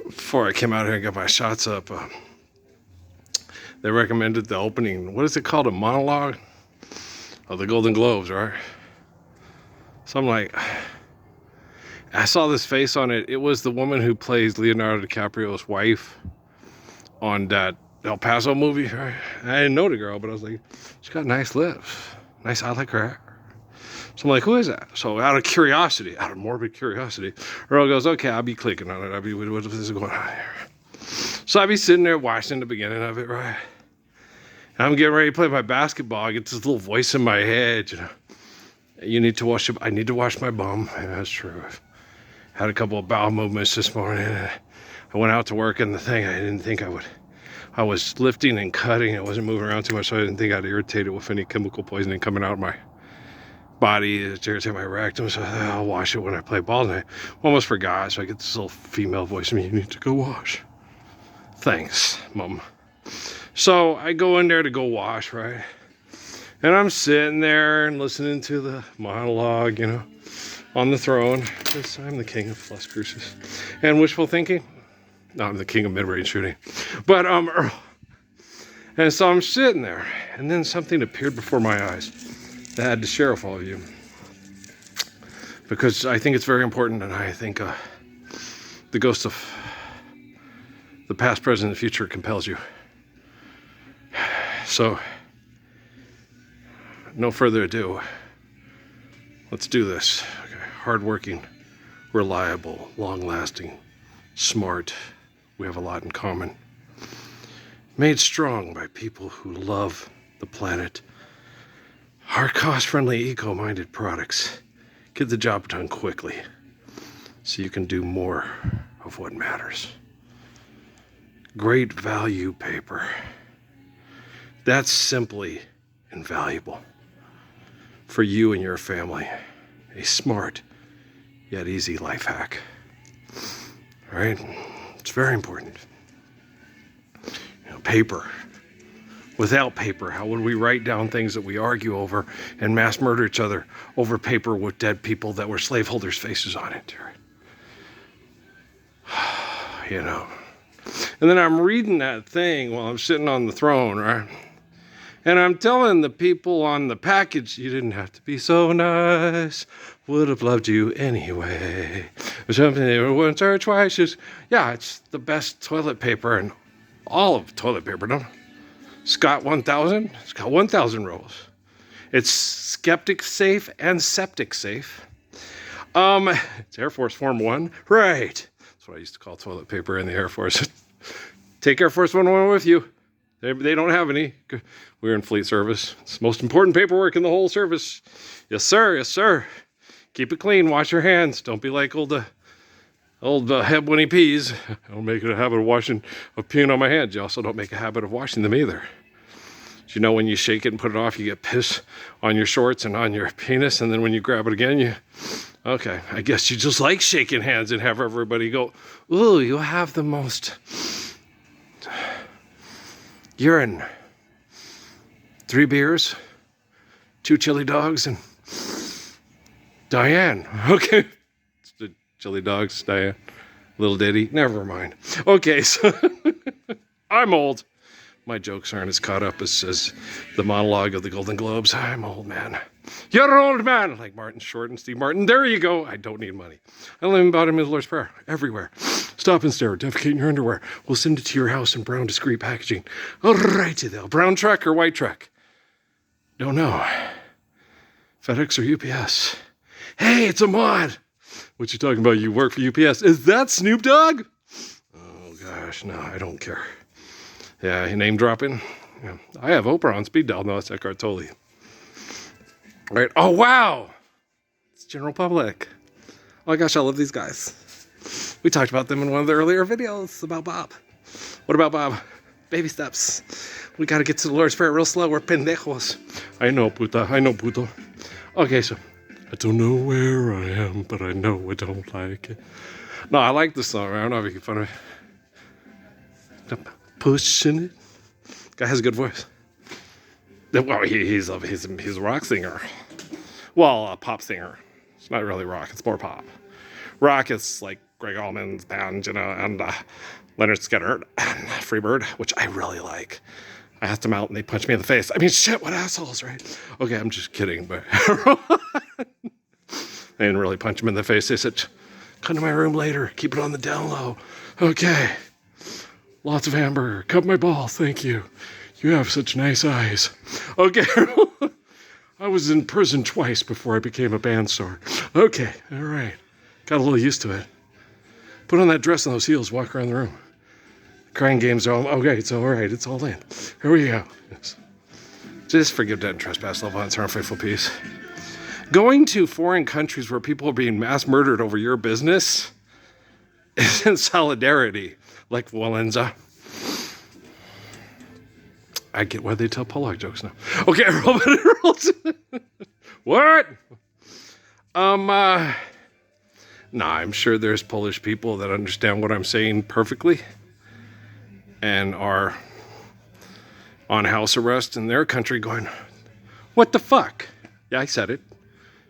before I came out here and got my shots up, they recommended the opening. What is it called? A monologue of the Golden Globes, right? So I'm like, I saw this face on it. It was the woman who plays Leonardo DiCaprio's wife on that El Paso movie, right? I didn't know the girl, but I was like, she's got nice lips. Nice, I like her hair. So I'm like, who is that? So out of curiosity, out of morbid curiosity, Earl goes, okay, I'll be clicking on it. I'll be, what is going on here? So I'll be sitting there watching the beginning of it, right? And I'm getting ready to play my basketball. I get this little voice in my head, you know. You need to wash, I need to wash my bum. Yeah, that's true. I've had a couple of bowel movements this morning. I went out to work and the thing, I didn't think I would. I was lifting and cutting. I wasn't moving around too much, so I didn't think I'd irritate it with any chemical poisoning coming out of my body. It's irritating my rectum, so I'll wash it when I play ball. And I almost forgot, so I get this little female voice in me, you need to go wash. Thanks, Mom. So I go in there to go wash, right? And I'm sitting there and listening to the monologue, you know, on the throne, because I'm the king of Las Cruces. And wishful thinking. No, I'm the king of mid-range shooting. But, and so I'm sitting there, and then something appeared before my eyes that I had to share with all of you. Because I think it's very important, and I think the ghost of the past, present, and future compels you. So, no further ado, let's do this. Okay. Hardworking, reliable, long-lasting, smart. We have a lot in common. Made strong by people who love the planet. Our cost-friendly, eco-minded products get the job done quickly so you can do more of what matters. Great value paper. That's simply invaluable for you and your family. A smart yet easy life hack. All right? It's very important. You know, paper. Without paper, how would we write down things that we argue over and mass murder each other over paper with dead people that were slaveholders' faces on it? Right? You know. And then I'm reading that thing while I'm sitting on the throne, right? And I'm telling the people on the package, you didn't have to be so nice. Would have loved you anyway. Or something they were once or twice. Just, yeah, it's the best toilet paper and all of toilet paper, no? Scott 1000, it's got 1,000 rolls. It's skeptic safe and septic safe. It's Air Force Form 1. Right. That's what I used to call toilet paper in the Air Force. Take Air Force 1 with you. They don't have any. We're in fleet service. It's the most important paperwork in the whole service. Yes, sir. Yes, sir. Keep it clean. Wash your hands. Don't be like old Heb when he pees. I don't make it a habit of peeing on my hands. You also don't make a habit of washing them either. You know, when you shake it and put it off, you get piss on your shorts and on your penis. And then when you grab it again, okay, I guess you just like shaking hands and have everybody go, ooh, you have the most urine. 3 beers, 2 chili dogs, and Diane. Okay. It's the chili dogs, Diane. Little Diddy. Never mind. Okay, so I'm old. My jokes aren't as caught up as the monologue of the Golden Globes. I'm old, man. You're an old man. Like Martin Short and Steve Martin. There you go. I don't need money. I live about him in the Lord's Prayer. Everywhere. Stop and stare. Defecate in your underwear. We'll send it to your house in brown, discreet packaging. All righty, though. Brown truck or white truck? Don't know. FedEx or UPS? Hey, it's Ahmad. What you talking about? You work for UPS. Is that Snoop Dogg? Oh, gosh. No, I don't care. Yeah, name dropping. Yeah. I have Oprah on speed dial. No, it's Eckhart Tolle. All right. Oh, wow. It's general public. Oh, my gosh, I love these guys. We talked about them in one of the earlier videos about Bob. What about Bob? Baby steps. We got to get to the Lord's Prayer real slow. We're pendejos. I know, puta. I know, puto. Okay, so I don't know where I am, but I know I don't like it. No, I like the song. I don't know if you can find it. Pushing it. Guy has a good voice. Well, he's a rock singer. Well, a pop singer. It's not really rock. It's more pop. Rock is like Greg Allman's band, and Leonard Skinner and Freebird, which I really like. I asked them out and they punched me in the face. I mean, shit, what assholes, right? Okay, I'm just kidding, but they didn't really punch him in the face. They said, come to my room later, keep it on the down low. Okay, lots of hamburger, cut my balls, thank you. You have such nice eyes. Okay, I was in prison twice before I became a band star. Okay, all right, got a little used to it. Put on that dress and those heels, walk around the room. Crying games are all, okay, it's all right, it's all in. Here we go. Yes. Just forgive debt and trespass, love, violence, harmful peace. Going to foreign countries where people are being mass murdered over your business is in solidarity, like Wallenza. I get why they tell Pollock jokes now. Okay, what? Nah, I'm sure there's Polish people that understand what I'm saying perfectly and are on house arrest in their country going, what the fuck? Yeah, I said it.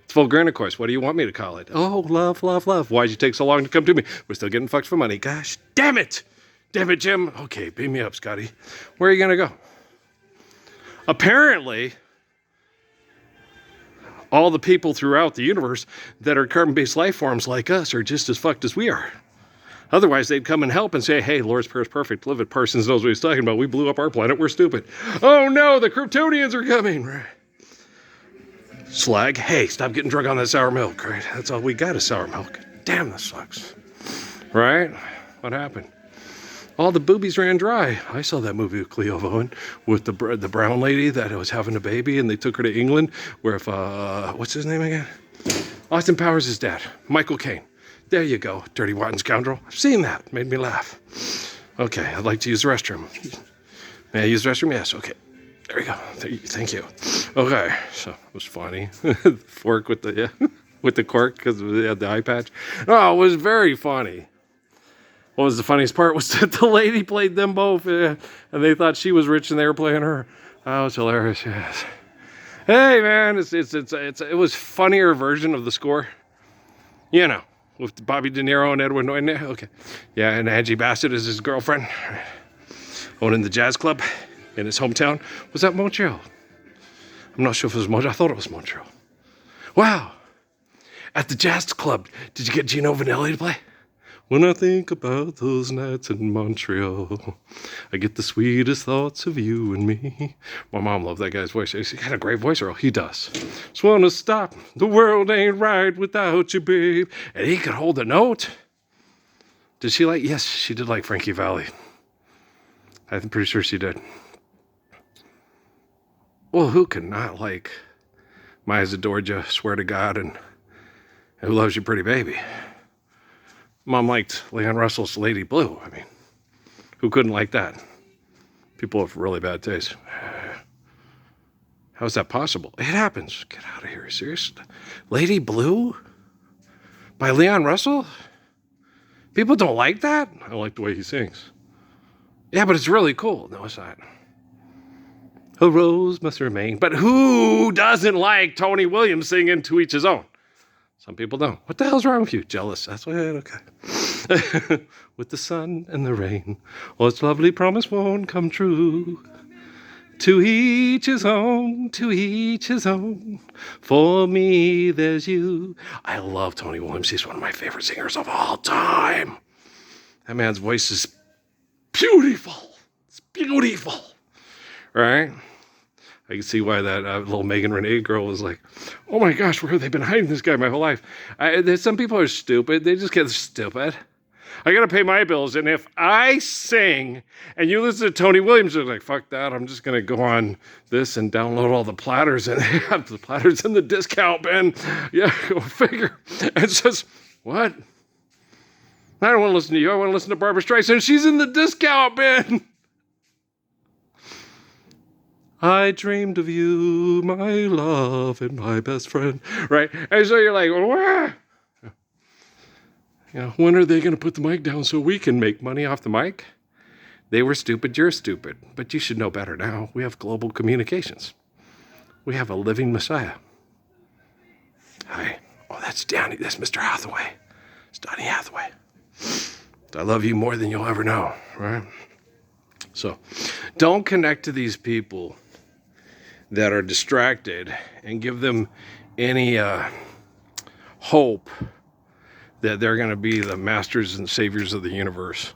It's vulgar intercourse. What do you want me to call it? Oh, love, love, love. Why'd you take so long to come to me? We're still getting fucked for money. Gosh, damn it. Damn it, Jim. Okay, beam me up, Scotty. Where are you going to go? Apparently, all the people throughout the universe that are carbon-based life forms like us are just as fucked as we are. Otherwise, they'd come and help and say, hey, Lord's Prayer is perfect. Live it. Parsons knows what he's talking about. We blew up our planet. We're stupid. Oh, no, the Kryptonians are coming. Slag, hey, stop getting drunk on that sour milk. Right? That's all we got is sour milk. Damn, this sucks. Right? What happened? All the boobies ran dry. I saw that movie with Cleo Owen with the brown lady that was having a baby, and they took her to England where if, what's his name again? Austin Powers' dad, Michael Caine. There you go, dirty rotten scoundrel. I've seen that. Made me laugh. Okay, I'd like to use the restroom. May I use the restroom? Yes, okay. There we go. Thank you. Okay, so it was funny. Fork with the with the cork because they had the eye patch. Oh, it was very funny. What was the funniest part was that the lady played them both, and they thought she was rich and they were playing her. Oh, it's hilarious. Yes. Hey, man, it was funnier version of the score. You know, with Bobby De Niro and Edward Norton. Okay, yeah, and Angie Bassett is his girlfriend, owning the jazz club in his hometown. Was that Montreal? I'm not sure if it was Montreal. I thought it was Montreal. Wow. At the jazz club, did you get Gino Vanelli to play? When I think about those nights in Montreal, I get the sweetest thoughts of you and me. My mom loved that guy's voice. He had a great voice, Earl. He does. Just wanna stop. The world ain't right without you, babe. And he could hold a note. Did she like? Yes, she did like Frankie Valli. I'm pretty sure she did. Well, who could not like Maya Zadorja, Swear to God, and Who Loves You, Pretty Baby? Mom liked Leon Russell's Lady Blue. I mean, who couldn't like that? People have really bad taste. How is that possible? It happens. Get out of here. Serious? Lady Blue? By Leon Russell? People don't like that? I like the way he sings. Yeah, but it's really cool. No, it's not. A rose must remain. But who doesn't like Tony Williams singing To Each His Own? Some people don't. What the hell's wrong with you? Jealous. That's why, okay. With the sun and the rain, oh, its lovely promise won't come true. To each his own, to each his own. For me, there's you. I love Tony Williams. He's one of my favorite singers of all time. That man's voice is beautiful. It's beautiful. Right? I can see why that little Megan Renee girl was like, oh my gosh, where have they been hiding this guy my whole life? There's some people are stupid. They just get stupid. I got to pay my bills. And if I sing and you listen to Tony Williams, you're like, fuck that. I'm just going to go on this and download all the platters. And they have the platters in the discount bin. Yeah, go figure. And it's just, what? I don't want to listen to you. I want to listen to Barbra Streisand. She's in the discount bin. I dreamed of you, my love, and my best friend. Right? And so you're like, wah! You know, when are they going to put the mic down so we can make money off the mic? They were stupid, you're stupid. But you should know better now. We have global communications. We have a living Messiah. Hi. Oh, that's Danny. That's Mr. Hathaway. It's Donny Hathaway. I love you more than you'll ever know, right? So don't connect to these people that are distracted and give them any hope that they're going to be the masters and saviors of the universe.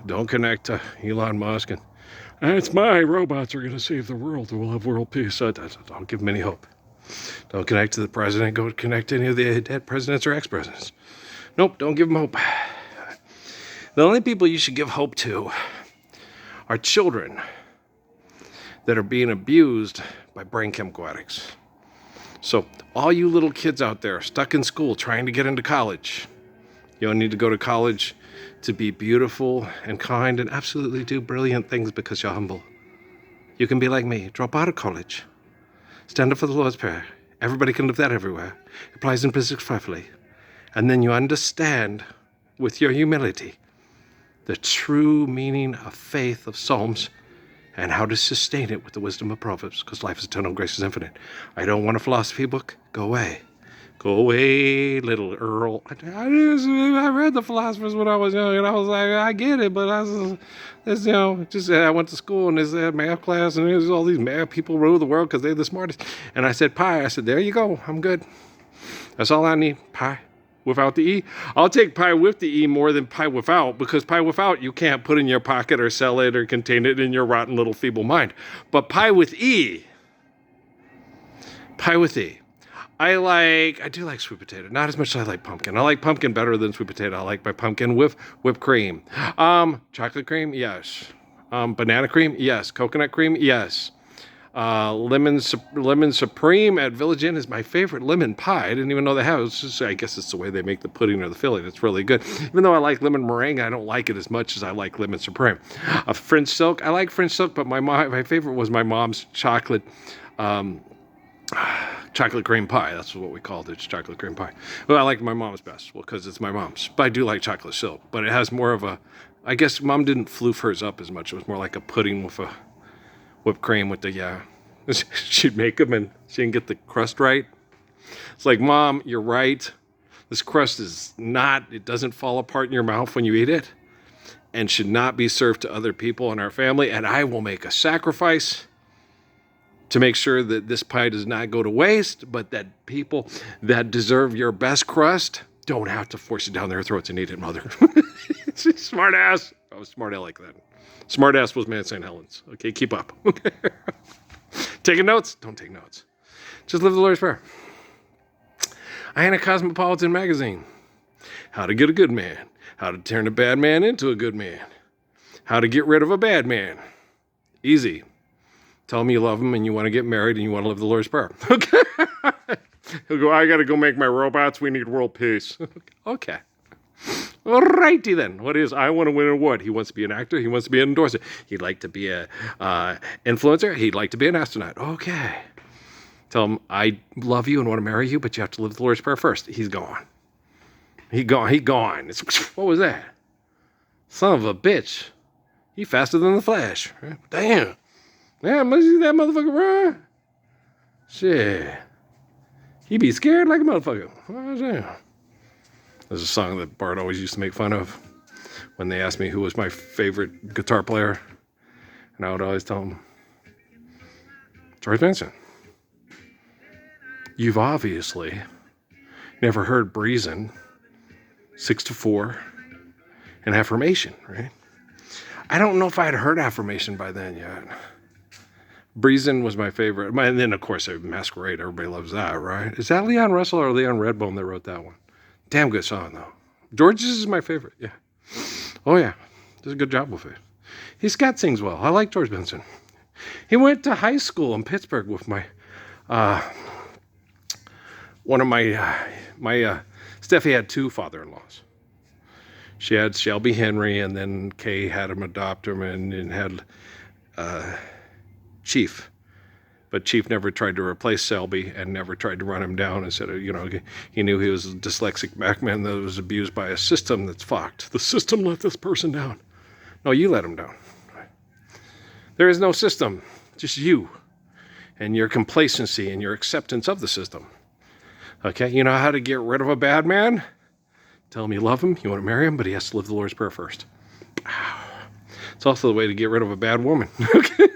Don't connect to Elon Musk and it's my robots are going to save the world and we'll have world peace. Don't give them any hope. Don't connect to the president. Go connect to any of the dead presidents or ex-presidents. Nope, don't give them hope. The only people you should give hope to are children that are being abused by brain chemical addicts. So all you little kids out there stuck in school trying to get into college, you don't need to go to college to be beautiful and kind and absolutely do brilliant things because you're humble. You can be like me, drop out of college, stand up for the Lord's Prayer. Everybody can live that everywhere. It applies in physics perfectly. And then you understand with your humility the true meaning of faith of Psalms and how to sustain it with the wisdom of Proverbs, because life is eternal, grace is infinite. I don't want a philosophy book. Go away. Go away, little Earl. I read the philosophers when I was young, and I was like, I get it, but I went to school, and there's a math class, and there's all these math people rule the world because they're the smartest. And I said, pi. I said, there you go. I'm good. That's all I need. Pi. Without the E. I'll take pi with the E more than pi without, because pi without you can't put in your pocket or sell it or contain it in your rotten little feeble mind. But pi with E. Pie with E. I do like sweet potato. Not as much as I like pumpkin. I like pumpkin better than sweet potato. I like my pumpkin with whipped cream. Chocolate cream, yes. Banana cream, yes. Coconut cream, yes. Lemon Supreme at Village Inn is my favorite lemon pie. I didn't even know they have it. I guess it's the way they make the pudding or the filling. It's really good. Even though I like lemon meringue, I don't like it as much as I like Lemon Supreme. French Silk, I like French Silk, but my favorite was my mom's chocolate cream pie. That's what we called it. It's chocolate cream pie. Well, I like my mom's best. Well, because it's my mom's. But I do like chocolate silk. But it has more of a, I guess mom didn't floof hers up as much. It was more like a pudding with a whipped cream with the, yeah. She'd make them and she didn't get the crust right. It's like, Mom, you're right. This crust is not, it doesn't fall apart in your mouth when you eat it and should not be served to other people in our family. And I will make a sacrifice to make sure that this pie does not go to waste, but that people that deserve your best crust don't have to force it down their throats and eat it, mother. Smart ass. I was smart aleck then. Smart ass was man St. Helens. Okay, keep up. Taking notes? Don't take notes. Just live the Lord's Prayer. I had a Cosmopolitan magazine. How to get a good man. How to turn a bad man into a good man. How to get rid of a bad man. Easy. Tell him you love him and you want to get married and you want to live the Lord's Prayer. Okay. He'll go, I got to go make my robots. We need world peace. Okay. Alrighty then. What is, I want to win an award. He wants to be an actor. He wants to be an endorser. He'd like to be a influencer. He'd like to be an astronaut. Okay. Tell him, I love you and want to marry you, but you have to live the Lord's Prayer first. He's gone. He gone. What was that? Son of a bitch. He faster than the Flash. Damn. Yeah, must see that motherfucker run. Shit. He be scared like a motherfucker. There's a song that Bart always used to make fun of when they asked me who was my favorite guitar player. And I would always tell them, George Benson. You've obviously never heard Breezin', 6-4, and Affirmation, right? I don't know if I had heard Affirmation by then yet. Breezin' was my favorite. And then, of course, Masquerade. Everybody loves that, right? Is that Leon Russell or Leon Redbone that wrote that one? Damn good song, though. George's is my favorite, yeah. Oh, yeah. Does a good job with it. Scott sings well. I like George Benson. He went to high school in Pittsburgh with my, one of my Steffi had two father-in-laws. She had Shelby Henry, and then Kay had him adopt him and had Chief. But Chief never tried to replace Selby and never tried to run him down and said, he knew he was a dyslexic black man that was abused by a system that's fucked. The system let this person down. No, you let him down. There is no system, just you and your complacency and your acceptance of the system. Okay, you know how to get rid of a bad man? Tell him you love him, you want to marry him, but he has to live the Lord's Prayer first. It's also the way to get rid of a bad woman. Okay?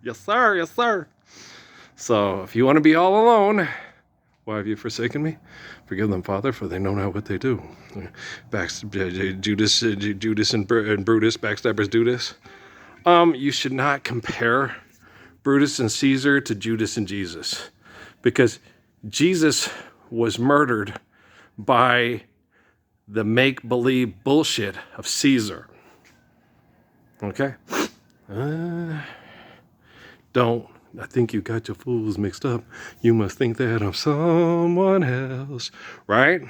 Yes, sir. Yes, sir. So if you want to be all alone, why have you forsaken me? Forgive them, Father, for they know not what they do. Judas and Brutus, backstabbers do this. You should not compare Brutus and Caesar to Judas and Jesus, because Jesus was murdered by the make-believe bullshit of Caesar. Okay? Don't. I think you got your fools mixed up. You must think that I'm someone else. Right?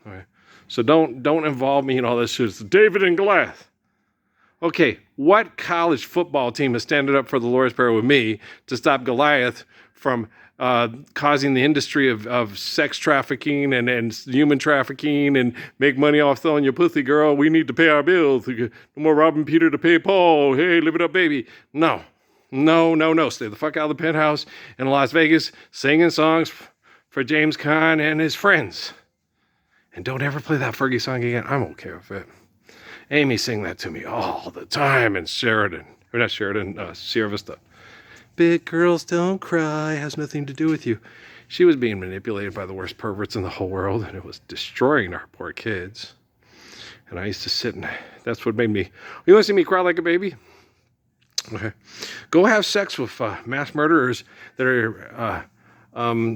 All right. So don't involve me in all this shit. It's David and Goliath. Okay, what college football team has standing up for the Lord's Prayer with me to stop Goliath from causing the industry of sex trafficking and human trafficking and make money off throwing your pussy, girl? We need to pay our bills. No more robbing Peter to pay Paul. Hey, live it up, baby. No. Stay the fuck out of the penthouse in Las Vegas singing songs for James Caan and his friends. And don't ever play that Fergie song again. I'm okay with it. Amy sang that to me all the time in Sierra Vista. Big girls don't cry, has nothing to do with you. She was being manipulated by the worst perverts in the whole world, and it was destroying our poor kids. And I used to sit and that's what made me, you want to see me cry like a baby? Okay. Go have sex with mass murderers that are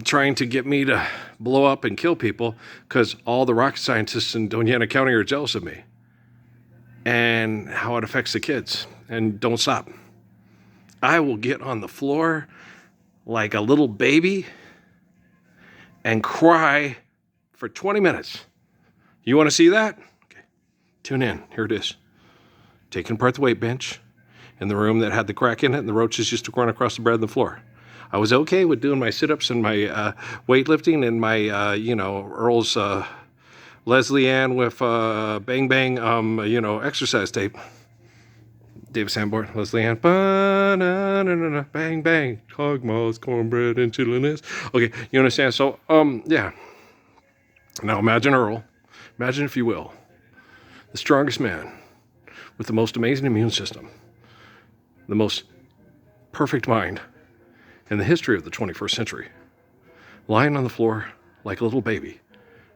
trying to get me to blow up and kill people because all the rocket scientists in Doñana County are jealous of me and how it affects the kids. And don't stop. I will get on the floor like a little baby and cry for 20 minutes. You want to see that? Okay. Tune in. Here it is. Taking apart the weight bench in the room that had the crack in it and the roaches used to run across the bed and the floor. I was okay with doing my sit-ups and my weightlifting and my, Earl's Leslie Ann with Bang Bang, exercise tape. David Sanborn, Leslie Ann, bang bang, hog moths, cornbread, and chitlins. Okay, you understand? So, yeah. Now imagine Earl. Imagine, if you will, the strongest man with the most amazing immune system, the most perfect mind in the history of the 21st century, lying on the floor like a little baby,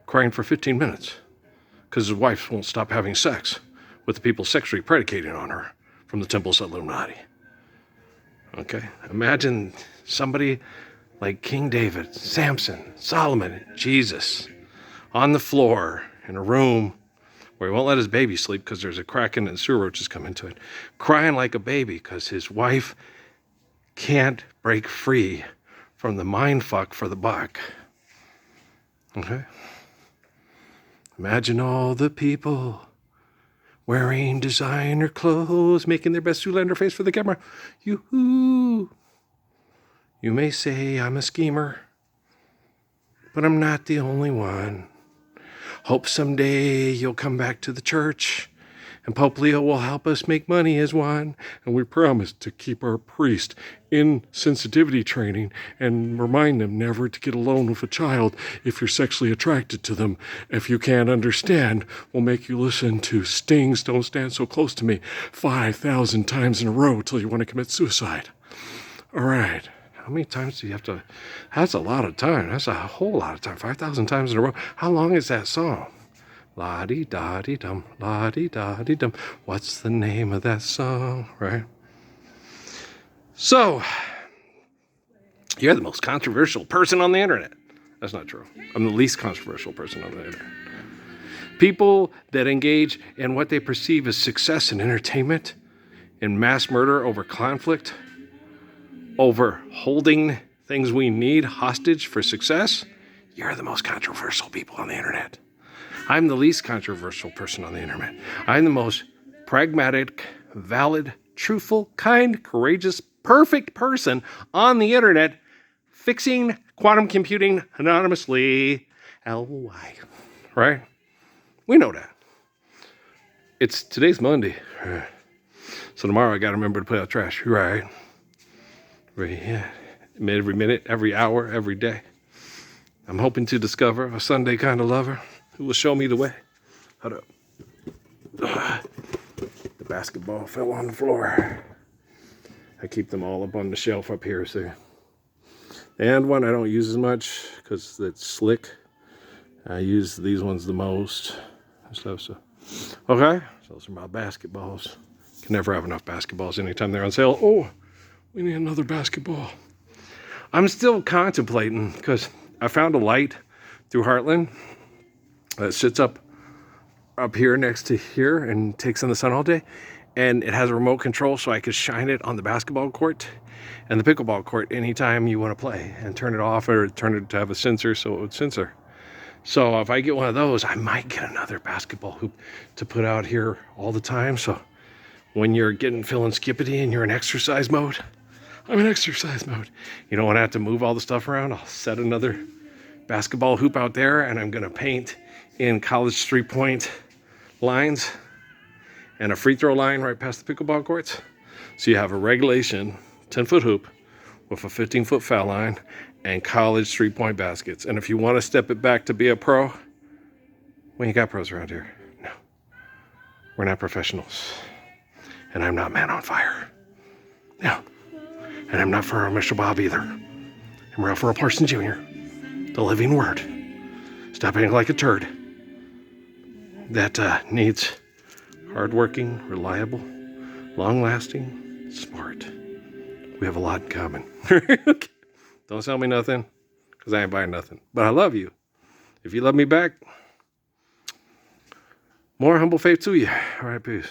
crying for 15 minutes because his wife won't stop having sex with the people sexually predicating on her from the temples of Illuminati. Okay? Imagine somebody like King David, Samson, Solomon, Jesus, on the floor in a room where he won't let his baby sleep because there's a crack in it and sewer roaches come into it, crying like a baby because his wife can't break free from the mind fuck for the buck. Okay? Imagine all the people wearing designer clothes, making their best Zoolander face for the camera. You may say I'm a schemer, but I'm not the only one. Hope someday you'll come back to the church and Pope Leo will help us make money as one. And we promise to keep our priest in sensitivity training and remind them never to get alone with a child if you're sexually attracted to them. If you can't understand, we'll make you listen to Sting's Don't Stand So Close to Me 5,000 times in a row till you want to commit suicide. All right. How many times do you have to? That's a lot of time. That's a whole lot of time. 5,000 times in a row. How long is that song? La-dee-da-dee-dum, la-dee-da-dee-dum. What's the name of that song, right? So, you're the most controversial person on the internet. That's not true. I'm the least controversial person on the internet. People that engage in what they perceive as success and entertainment, in mass murder over conflict, over holding things we need hostage for success, you're the most controversial people on the internet. I'm the least controversial person on the internet. I'm the most pragmatic, valid, truthful, kind, courageous, perfect person on the internet fixing quantum computing anonymously. LY. Right? We know that. Today's Monday. So tomorrow I got to remember to put out trash. Right? Yeah. Every minute, every hour, every day. I'm hoping to discover a Sunday kind of lover who will show me the way. Hold up. The basketball fell on the floor. I keep them all up on the shelf up here, so. And one I don't use as much because it's slick. I use these ones the most and stuff, so. Okay, so those are my basketballs. Can never have enough basketballs anytime they're on sale. Oh, we need another basketball. I'm still contemplating because I found a light through Heartland that sits up here next to here and takes in the sun all day. And it has a remote control so I could shine it on the basketball court and the pickleball court anytime you want to play, and turn it off or turn it to have a sensor so it would censor. So if I get one of those, I might get another basketball hoop to put out here all the time. So when you're feeling skippity and you're in exercise mode, I'm in exercise mode. You don't want to have to move all the stuff around. I'll set another basketball hoop out there, and I'm going to paint in college 3-point lines and a free throw line right past the pickleball courts. So you have a regulation 10-foot hoop with a 15-foot foul line and college 3-point baskets. And if you want to step it back to be a pro, we ain't got pros around here. No, we're not professionals. And I'm not Man on Fire. No, and I'm not Farrell Mr. Bob either. I'm Ralph Earl Parsons Jr., the living word. Stop acting like a turd that needs hardworking, reliable, long-lasting, smart. We have a lot in common. Don't sell me nothing, because I ain't buying nothing. But I love you. If you love me back, more humble faith to you. All right, peace.